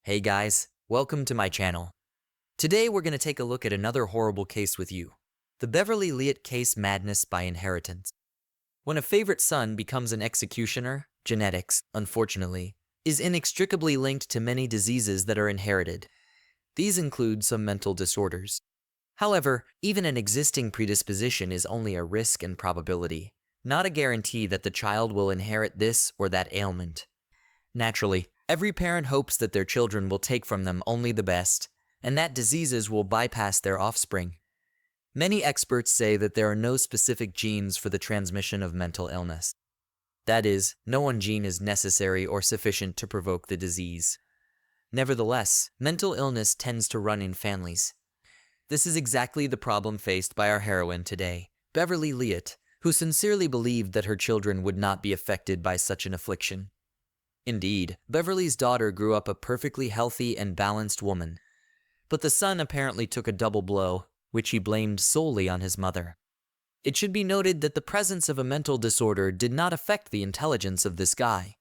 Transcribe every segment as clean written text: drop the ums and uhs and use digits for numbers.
Hey guys, welcome to my channel. Today we're going to take a look at another horrible case with you. The Beverly Liot case, madness by inheritance. When a favorite son becomes an executioner, genetics, unfortunately, is inextricably linked to many diseases that are inherited. These include some mental disorders. However, even an existing predisposition is only a risk and probability, not a guarantee that the child will inherit this or that ailment. Naturally, every parent hopes that their children will take from them only the best, and that diseases will bypass their offspring. Many experts say that there are no specific genes for the transmission of mental illness. That is, no one gene is necessary or sufficient to provoke the disease. Nevertheless, mental illness tends to run in families. This is exactly the problem faced by our heroine today, Beverly Liot, who sincerely believed that her children would not be affected by such an affliction. Indeed, Beverly's daughter grew up a perfectly healthy and balanced woman. But the son apparently took a double blow, which he blamed solely on his mother. It should be noted that the presence of a mental disorder did not affect the intelligence of this guy.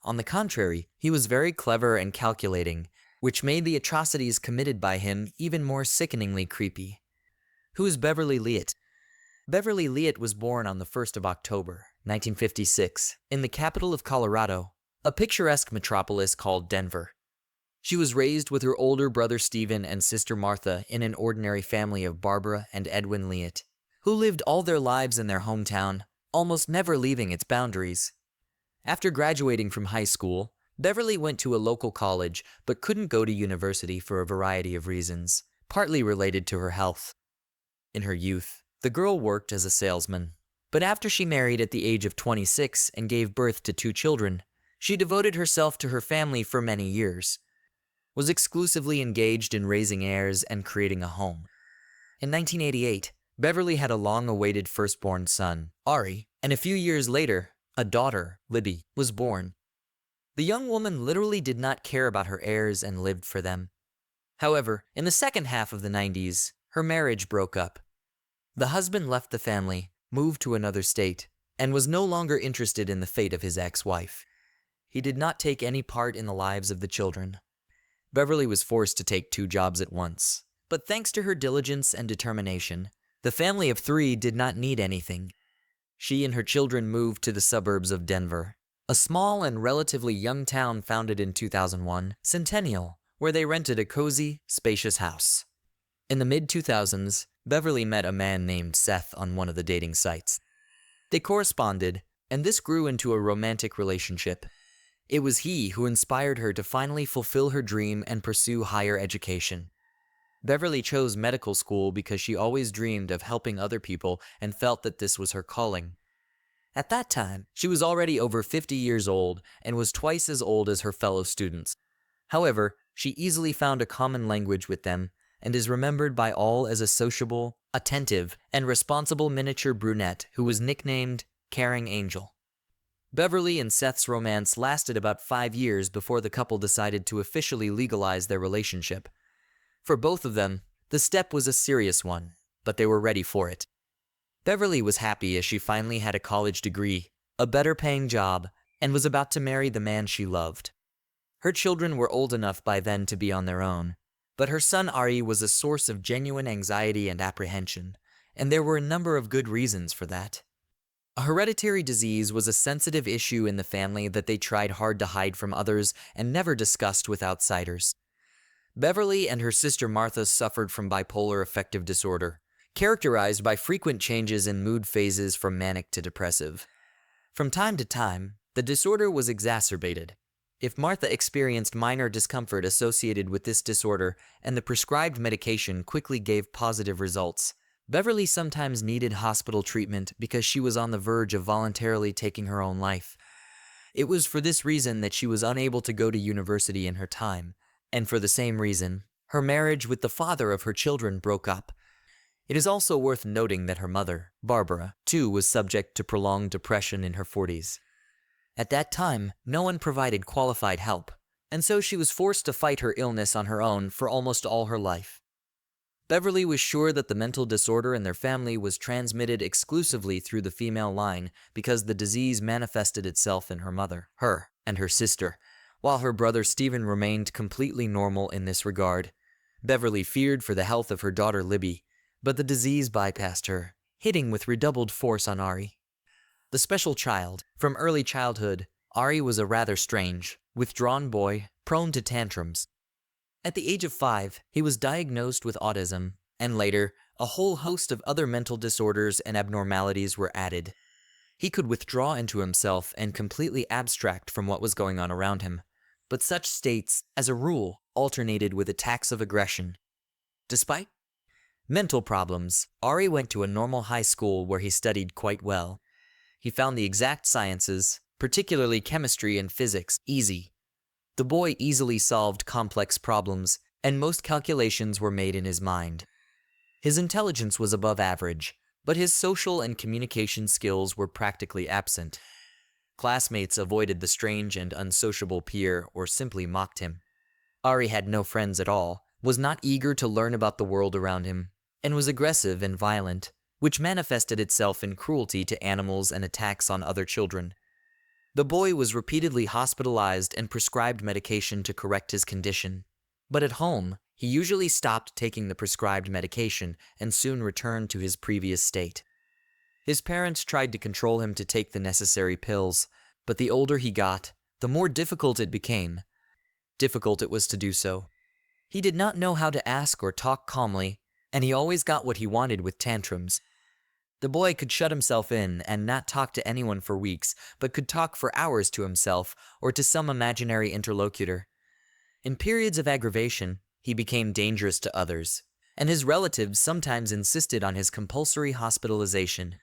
On the contrary, he was very clever and calculating, which made the atrocities committed by him even more sickeningly creepy. Who is Beverly Liot? Beverly Liot was born on the 1st of October, 1956, in the capital of Colorado, a picturesque metropolis called Denver. She was raised with her older brother Stephen and sister Martha in an ordinary family of Barbara and Edwin Liot, who lived all their lives in their hometown, almost never leaving its boundaries. After graduating from high school, Beverly went to a local college but couldn't go to university for a variety of reasons, partly related to her health. In her youth, the girl worked as a salesman, but after she married at the age of 26 and gave birth to 2 children, she devoted herself to her family for many years, was exclusively engaged in raising heirs and creating a home. In 1988, Beverly had a long-awaited firstborn son, Ari, and a few years later, a daughter, Libby, was born. The young woman literally did not care about her heirs and lived for them. However, in the second half of the 90s, her marriage broke up. The husband left the family, moved to another state, and was no longer interested in the fate of his ex-wife. He did not take any part in the lives of the children. Beverly was forced to take 2 jobs at once, but thanks to her diligence and determination, the family of 3 did not need anything. She and her children moved to the suburbs of Denver, a small and relatively young town founded in 2001, Centennial, where they rented a cozy, spacious house. In the mid-2000s, Beverly met a man named Seth on one of the dating sites. They corresponded, and this grew into a romantic relationship. It was he who inspired her to finally fulfill her dream and pursue higher education. Beverly chose medical school because she always dreamed of helping other people and felt that this was her calling. At that time, she was already over 50 years old and was twice as old as her fellow students. However, she easily found a common language with them and is remembered by all as a sociable, attentive, and responsible miniature brunette who was nicknamed Caring Angel. Beverly and Seth's romance lasted about 5 years before the couple decided to officially legalize their relationship. For both of them, the step was a serious one, but they were ready for it. Beverly was happy as she finally had a college degree, a better-paying job, and was about to marry the man she loved. Her children were old enough by then to be on their own, but her son Ari was a source of genuine anxiety and apprehension, and there were a number of good reasons for that. A hereditary disease was a sensitive issue in the family that they tried hard to hide from others and never discussed with outsiders. Beverly and her sister Martha suffered from bipolar affective disorder, characterized by frequent changes in mood phases from manic to depressive. From time to time, the disorder was exacerbated. If Martha experienced minor discomfort associated with this disorder and the prescribed medication quickly gave positive results, Beverly sometimes needed hospital treatment because she was on the verge of voluntarily taking her own life. It was for this reason that she was unable to go to university in her time, and for the same reason, her marriage with the father of her children broke up. It is also worth noting that her mother, Barbara, too was subject to prolonged depression in her 40s. At that time, no one provided qualified help, and so she was forced to fight her illness on her own for almost all her life. Beverly was sure that the mental disorder in their family was transmitted exclusively through the female line because the disease manifested itself in her mother, her, and her sister, While her brother Stephen remained completely normal in this regard, Beverly feared for the health of her daughter Libby, but the disease bypassed her, hitting with redoubled force on Ari. The special child. From early childhood, Ari was a rather strange, withdrawn boy, prone to tantrums. At the age of 5, he was diagnosed with autism, and later, a whole host of other mental disorders and abnormalities were added. He could withdraw into himself and completely abstract from what was going on around him, but such states, as a rule, alternated with attacks of aggression. Despite mental problems, Ari went to a normal high school where he studied quite well. He found the exact sciences, particularly chemistry and physics, easy. The boy easily solved complex problems, and most calculations were made in his mind. His intelligence was above average, but his social and communication skills were practically absent. Classmates avoided the strange and unsociable peer or simply mocked him. Ari had no friends at all, was not eager to learn about the world around him, and was aggressive and violent, which manifested itself in cruelty to animals and attacks on other children. The boy was repeatedly hospitalized and prescribed medication to correct his condition. But at home, he usually stopped taking the prescribed medication and soon returned to his previous state. His parents tried to control him to take the necessary pills, but the older he got, the more difficult it became. Difficult it was to do so. He did not know how to ask or talk calmly, and he always got what he wanted with tantrums. The boy could shut himself in and not talk to anyone for weeks, but could talk for hours to himself or to some imaginary interlocutor. In periods of aggravation, he became dangerous to others, and his relatives sometimes insisted on his compulsory hospitalization.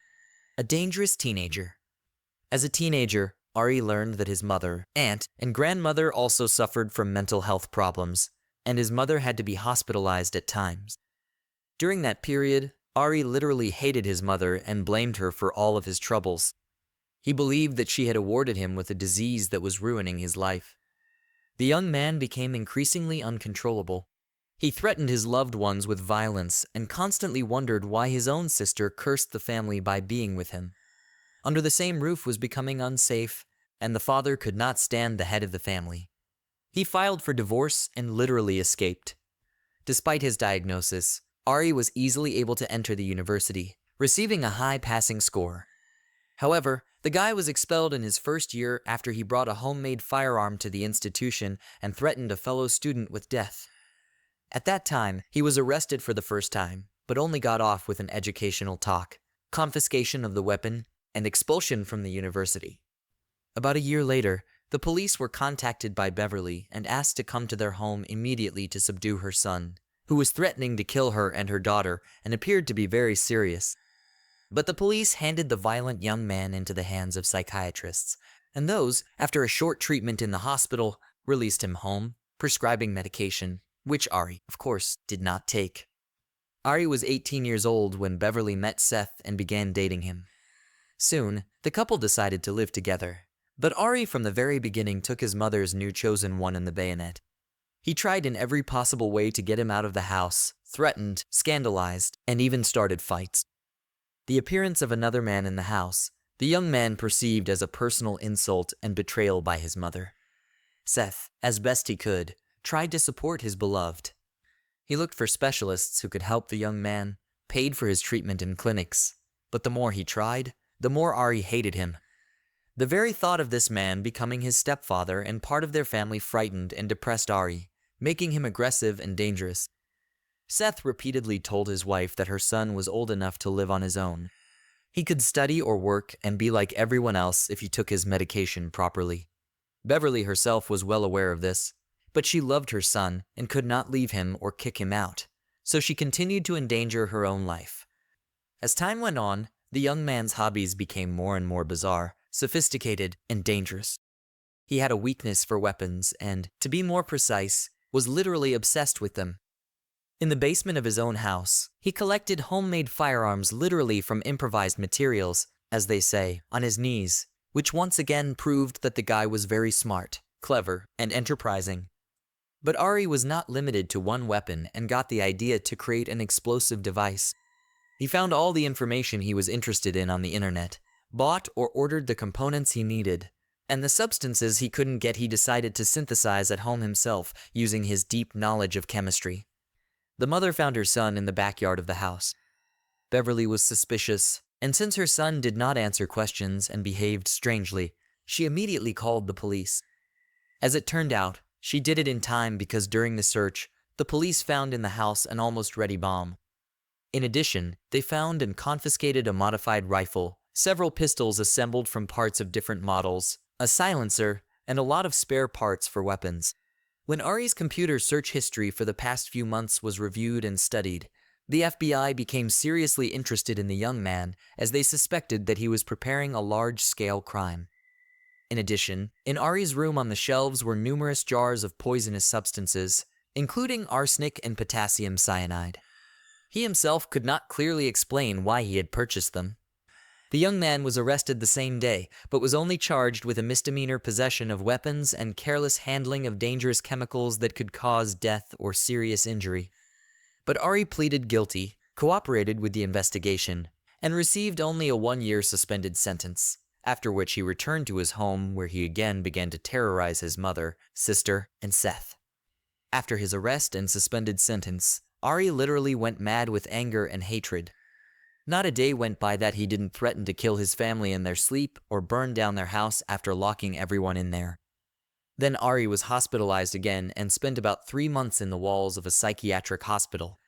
A dangerous teenager. As a teenager, Ari learned that his mother, aunt, and grandmother also suffered from mental health problems, and his mother had to be hospitalized at times. During that period, Ari literally hated his mother and blamed her for all of his troubles. He believed that she had awarded him with a disease that was ruining his life. The young man became increasingly uncontrollable. He threatened his loved ones with violence and constantly wondered why his own sister cursed the family by being with him. Under the same roof was becoming unsafe, and the father could not stand the head of the family. He filed for divorce and literally escaped. Despite his diagnosis, Ari was easily able to enter the university, receiving a high passing score. However, the guy was expelled in his first year after he brought a homemade firearm to the institution and threatened a fellow student with death. At that time, he was arrested for the first time, but only got off with an educational talk, confiscation of the weapon, and expulsion from the university. About a year later, the police were contacted by Beverly and asked to come to their home immediately to subdue her son, who was threatening to kill her and her daughter and appeared to be very serious. But the police handed the violent young man into the hands of psychiatrists, and those, after a short treatment in the hospital, released him home, prescribing medication, which Ari, of course, did not take. Ari was 18 years old when Beverly met Seth and began dating him. Soon, the couple decided to live together, but Ari from the very beginning took his mother's new chosen one in the bayonet. He tried in every possible way to get him out of the house, threatened, scandalized, and even started fights. The appearance of another man in the house, the young man perceived as a personal insult and betrayal by his mother. Seth, as best he could, tried to support his beloved. He looked for specialists who could help the young man, paid for his treatment in clinics, but the more he tried, the more Ari hated him. The very thought of this man becoming his stepfather and part of their family frightened and depressed Ari, making him aggressive and dangerous. Seth repeatedly told his wife that her son was old enough to live on his own. He could study or work and be like everyone else if he took his medication properly. Beverly herself was well aware of this, but she loved her son and could not leave him or kick him out, so she continued to endanger her own life. As time went on, the young man's hobbies became more and more bizarre, sophisticated, and dangerous. He had a weakness for weapons and, to be more precise, was literally obsessed with them. In the basement of his own house, he collected homemade firearms literally from improvised materials, as they say, on his knees, which once again proved that the guy was very smart, clever, and enterprising. But Ari was not limited to one weapon and got the idea to create an explosive device. He found all the information he was interested in on the internet, bought or ordered the components he needed, And the substances he couldn't get he decided to synthesize at home himself using his deep knowledge of chemistry. The mother found her son in the backyard of the house. Beverly was suspicious, and since her son did not answer questions and behaved strangely, she immediately called the police. As it turned out, she did it in time because during the search, the police found in the house an almost ready bomb. In addition, they found and confiscated a modified rifle, several pistols assembled from parts of different models, a silencer, and a lot of spare parts for weapons. When Ari's computer search history for the past few months was reviewed and studied, the FBI became seriously interested in the young man as they suspected that he was preparing a large-scale crime. In addition, in Ari's room on the shelves were numerous jars of poisonous substances, including arsenic and potassium cyanide. He himself could not clearly explain why he had purchased them. The young man was arrested the same day, but was only charged with a misdemeanor possession of weapons and careless handling of dangerous chemicals that could cause death or serious injury. But Ari pleaded guilty, cooperated with the investigation, and received only a 1-year suspended sentence, after which he returned to his home where he again began to terrorize his mother, sister, and Seth. After his arrest and suspended sentence, Ari literally went mad with anger and hatred. Not a day went by that he didn't threaten to kill his family in their sleep or burn down their house after locking everyone in there. Then Ari was hospitalized again and spent about 3 months in the walls of a psychiatric hospital.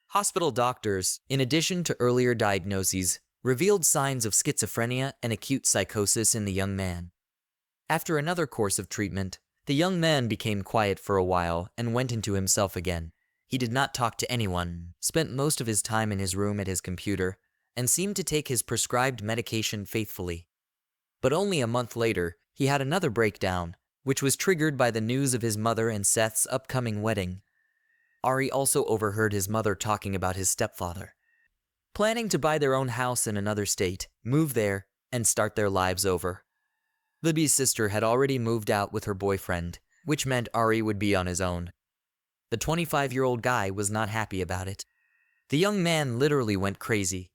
Hospital doctors, in addition to earlier diagnoses, revealed signs of schizophrenia and acute psychosis in the young man. After another course of treatment, the young man became quiet for a while and went into himself again. He did not talk to anyone, spent most of his time in his room at his computer, and seemed to take his prescribed medication faithfully. But only a month later, he had another breakdown, which was triggered by the news of his mother and Seth's upcoming wedding. Ari also overheard his mother talking about his stepfather, planning to buy their own house in another state, move there, and start their lives over. Libby's sister had already moved out with her boyfriend, which meant Ari would be on his own. The 25-year-old guy was not happy about it. The young man literally went crazy.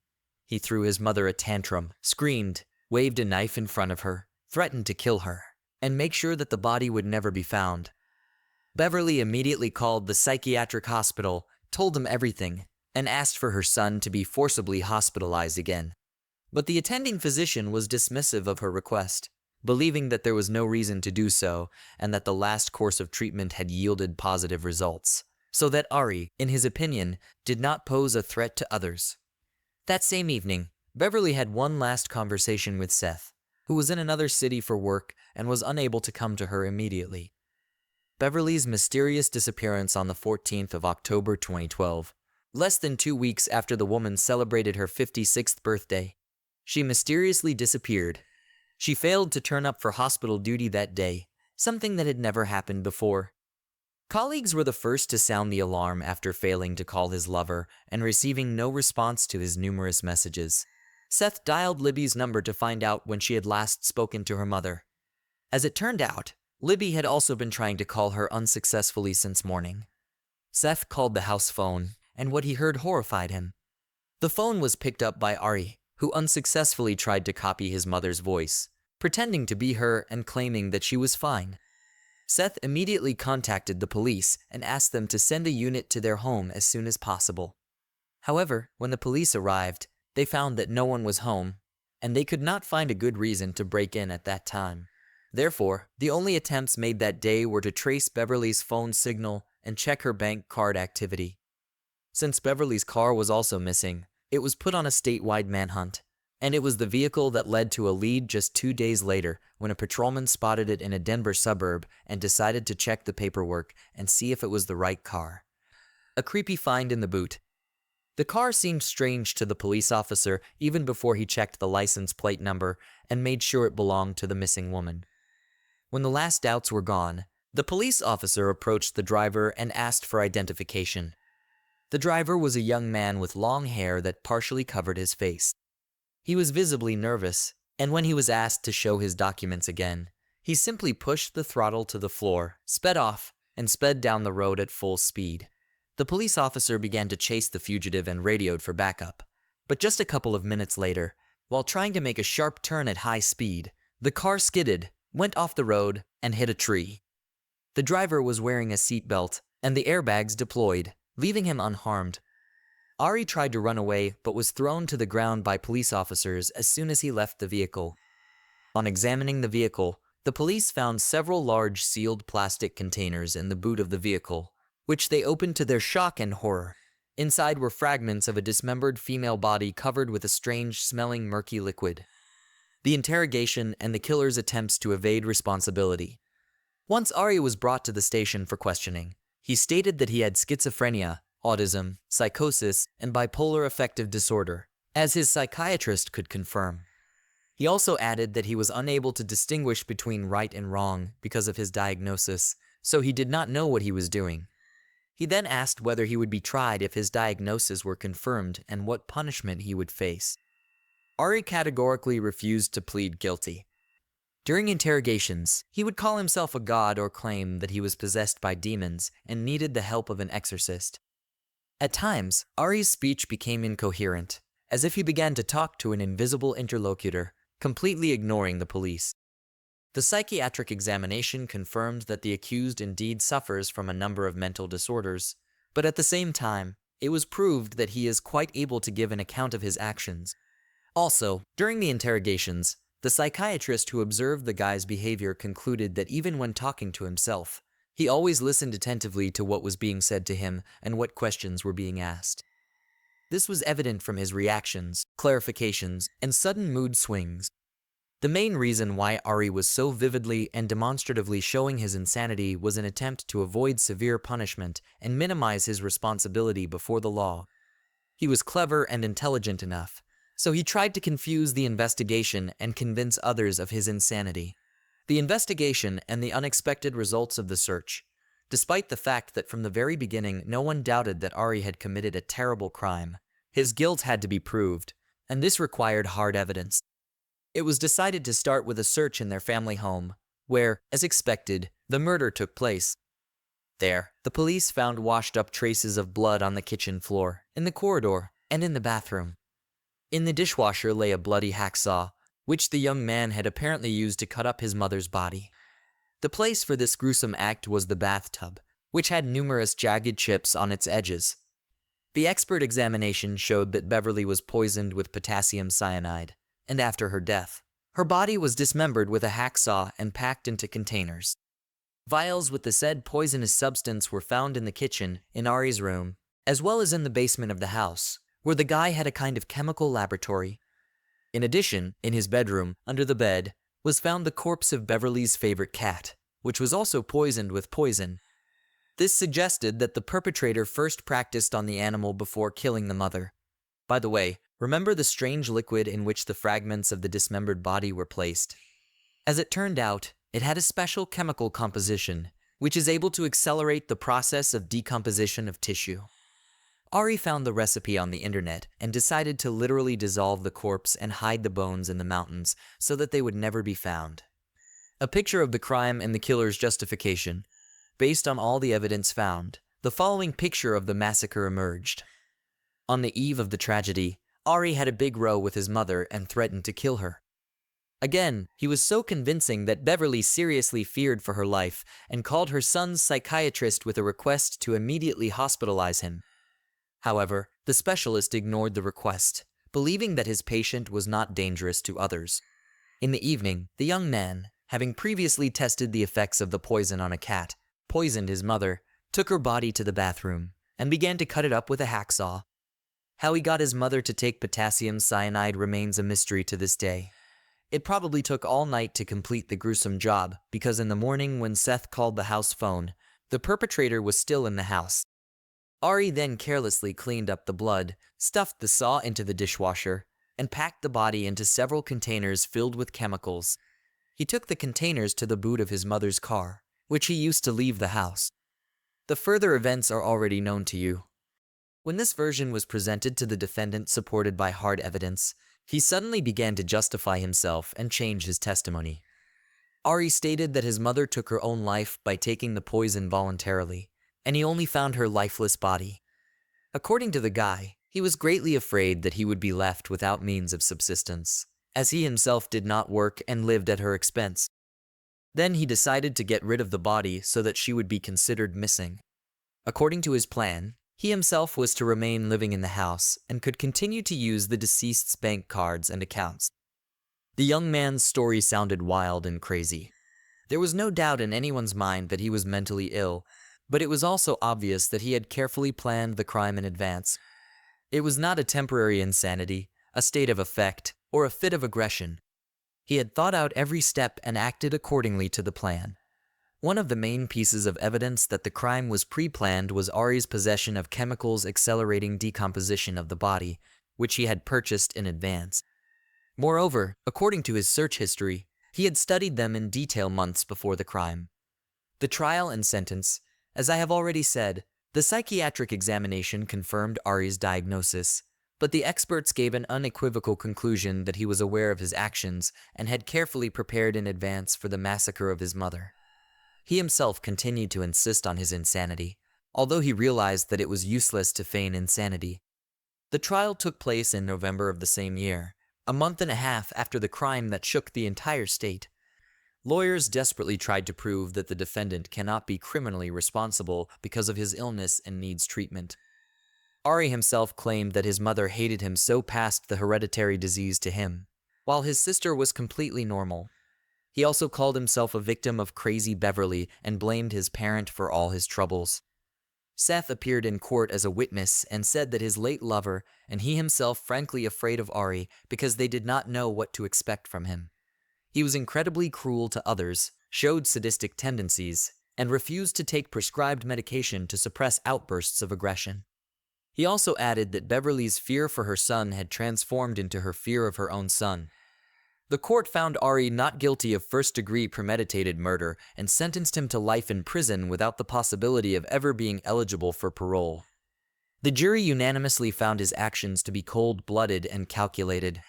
He threw his mother a tantrum, screamed, waved a knife in front of her, threatened to kill her, and make sure that the body would never be found. Beverly immediately called the psychiatric hospital, told them everything, and asked for her son to be forcibly hospitalized again. But the attending physician was dismissive of her request, believing that there was no reason to do so and that the last course of treatment had yielded positive results, so that Ari, in his opinion, did not pose a threat to others. That same evening, Beverly had one last conversation with Seth, who was in another city for work and was unable to come to her immediately. Beverly's mysterious disappearance on the 14th of October 2012, less than 2 weeks after the woman celebrated her 56th birthday. She mysteriously disappeared. She failed to turn up for hospital duty that day, something that had never happened before. Colleagues were the first to sound the alarm after failing to call his lover and receiving no response to his numerous messages. Seth dialed Libby's number to find out when she had last spoken to her mother. As it turned out, Libby had also been trying to call her unsuccessfully since morning. Seth called the house phone, and what he heard horrified him. The phone was picked up by Ari, who unsuccessfully tried to copy his mother's voice, pretending to be her and claiming that she was fine. Seth immediately contacted the police and asked them to send a unit to their home as soon as possible. However, when the police arrived, they found that no one was home, and they could not find a good reason to break in at that time. Therefore, the only attempts made that day were to trace Beverly's phone signal and check her bank card activity. Since Beverly's car was also missing, it was put on a statewide manhunt, and it was the vehicle that led to a lead just 2 days later when a patrolman spotted it in a Denver suburb and decided to check the paperwork and see if it was the right car. A creepy find in the boot. The car seemed strange to the police officer even before he checked the license plate number and made sure it belonged to the missing woman. When the last doubts were gone, the police officer approached the driver and asked for identification. The driver was a young man with long hair that partially covered his face. He was visibly nervous, and when he was asked to show his documents again, he simply pushed the throttle to the floor, sped off, and sped down the road at full speed. The police officer began to chase the fugitive and radioed for backup. But just a couple of minutes later, while trying to make a sharp turn at high speed, the car skidded, went off the road and hit a tree. The driver was wearing a seatbelt, and the airbags deployed, leaving him unharmed. Ari tried to run away but was thrown to the ground by police officers as soon as he left the vehicle. On examining the vehicle, the police found several large sealed plastic containers in the boot of the vehicle, which they opened to their shock and horror. Inside were fragments of a dismembered female body covered with a strange-smelling murky liquid. The interrogation and the killer's attempts to evade responsibility. Once Ari was brought to the station for questioning, he stated that he had schizophrenia, autism, psychosis, and bipolar affective disorder, as his psychiatrist could confirm. He also added that he was unable to distinguish between right and wrong because of his diagnosis, so he did not know what he was doing. He then asked whether he would be tried if his diagnosis were confirmed and what punishment he would face. Ari categorically refused to plead guilty. During interrogations, he would call himself a god or claim that he was possessed by demons and needed the help of an exorcist. At times, Ari's speech became incoherent, as if he began to talk to an invisible interlocutor, completely ignoring the police. The psychiatric examination confirmed that the accused indeed suffers from a number of mental disorders, but at the same time, it was proved that he is quite able to give an account of his actions. Also, during the interrogations, the psychiatrist who observed the guy's behavior concluded that even when talking to himself, he always listened attentively to what was being said to him and what questions were being asked. This was evident from his reactions, clarifications, and sudden mood swings. The main reason why Ari was so vividly and demonstratively showing his insanity was an attempt to avoid severe punishment and minimize his responsibility before the law. He was clever and intelligent enough, so he tried to confuse the investigation and convince others of his insanity. The investigation and the unexpected results of the search, despite the fact that from the very beginning no one doubted that Ari had committed a terrible crime, his guilt had to be proved, and this required hard evidence. It was decided to start with a search in their family home, where, as expected, the murder took place. There, the police found washed-up traces of blood on the kitchen floor, in the corridor, and in the bathroom. In the dishwasher lay a bloody hacksaw, which the young man had apparently used to cut up his mother's body. The place for this gruesome act was the bathtub, which had numerous jagged chips on its edges. The expert examination showed that Beverly was poisoned with potassium cyanide, and after her death, her body was dismembered with a hacksaw and packed into containers. Vials with the said poisonous substance were found in the kitchen, in Ari's room, as well as in the basement of the house, where the guy had a kind of chemical laboratory. In addition, in his bedroom, under the bed, was found the corpse of Beverly's favorite cat, which was also poisoned with poison. This suggested that the perpetrator first practiced on the animal before killing the mother. By the way, remember the strange liquid in which the fragments of the dismembered body were placed? As it turned out, it had a special chemical composition, which is able to accelerate the process of decomposition of tissue. Ari found the recipe on the internet and decided to literally dissolve the corpse and hide the bones in the mountains so that they would never be found. A picture of the crime and the killer's justification. Based on all the evidence found, the following picture of the massacre emerged. On the eve of the tragedy, Ari had a big row with his mother and threatened to kill her. Again, he was so convincing that Beverly seriously feared for her life and called her son's psychiatrist with a request to immediately hospitalize him. However, the specialist ignored the request, believing that his patient was not dangerous to others. In the evening, the young man, having previously tested the effects of the poison on a cat, poisoned his mother, took her body to the bathroom, and began to cut it up with a hacksaw. How he got his mother to take potassium cyanide remains a mystery to this day. It probably took all night to complete the gruesome job, because in the morning when Seth called the house phone, the perpetrator was still in the house. Ari then carelessly cleaned up the blood, stuffed the saw into the dishwasher, and packed the body into several containers filled with chemicals. He took the containers to the boot of his mother's car, which he used to leave the house. The further events are already known to you. When this version was presented to the defendant supported by hard evidence, he suddenly began to justify himself and change his testimony. Ari stated that his mother took her own life by taking the poison voluntarily, and he only found her lifeless body. According to the guy, he was greatly afraid that he would be left without means of subsistence, as he himself did not work and lived at her expense. Then he decided to get rid of the body so that she would be considered missing. According to his plan, he himself was to remain living in the house and could continue to use the deceased's bank cards and accounts. The young man's story sounded wild and crazy. There was no doubt in anyone's mind that he was mentally ill, but it was also obvious that he had carefully planned the crime in advance. It was not a temporary insanity, a state of affect, or a fit of aggression. He had thought out every step and acted accordingly to the plan. One of the main pieces of evidence that the crime was pre-planned was Ari's possession of chemicals accelerating decomposition of the body, which he had purchased in advance. Moreover, according to his search history, he had studied them in detail months before the crime. The trial and sentence. As I have already said, the psychiatric examination confirmed Ari's diagnosis, but the experts gave an unequivocal conclusion that he was aware of his actions and had carefully prepared in advance for the massacre of his mother. He himself continued to insist on his insanity, although he realized that it was useless to feign insanity. The trial took place in November of the same year, a month and a half after the crime that shook the entire state. Lawyers desperately tried to prove that the defendant cannot be criminally responsible because of his illness and needs treatment. Ari himself claimed that his mother hated him so passed the hereditary disease to him, while his sister was completely normal. He also called himself a victim of crazy Beverly and blamed his parent for all his troubles. Seth appeared in court as a witness and said that his late lover and he himself frankly afraid of Ari because they did not know what to expect from him. He was incredibly cruel to others, showed sadistic tendencies, and refused to take prescribed medication to suppress outbursts of aggression. He also added that Beverly's fear for her son had transformed into her fear of her own son. The court found Ari not guilty of first-degree premeditated murder and sentenced him to life in prison without the possibility of ever being eligible for parole. The jury unanimously found his actions to be cold-blooded and calculated.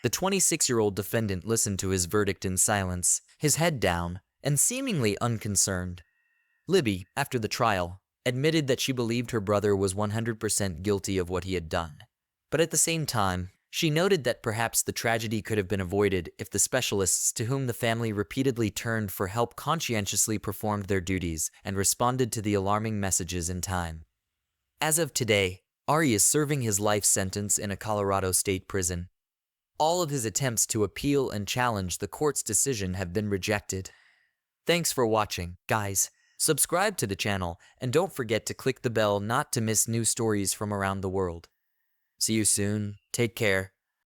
The 26-year-old defendant listened to his verdict in silence, his head down, and seemingly unconcerned. Libby, after the trial, admitted that she believed her brother was 100% guilty of what he had done. But at the same time, she noted that perhaps the tragedy could have been avoided if the specialists to whom the family repeatedly turned for help conscientiously performed their duties and responded to the alarming messages in time. As of today, Ari is serving his life sentence in a Colorado state prison. All of his attempts to appeal and challenge the court's decision have been rejected. Thanks for watching, guys. Subscribe to the channel and don't forget to click the bell not to miss new stories from around the world. See you soon. Take care.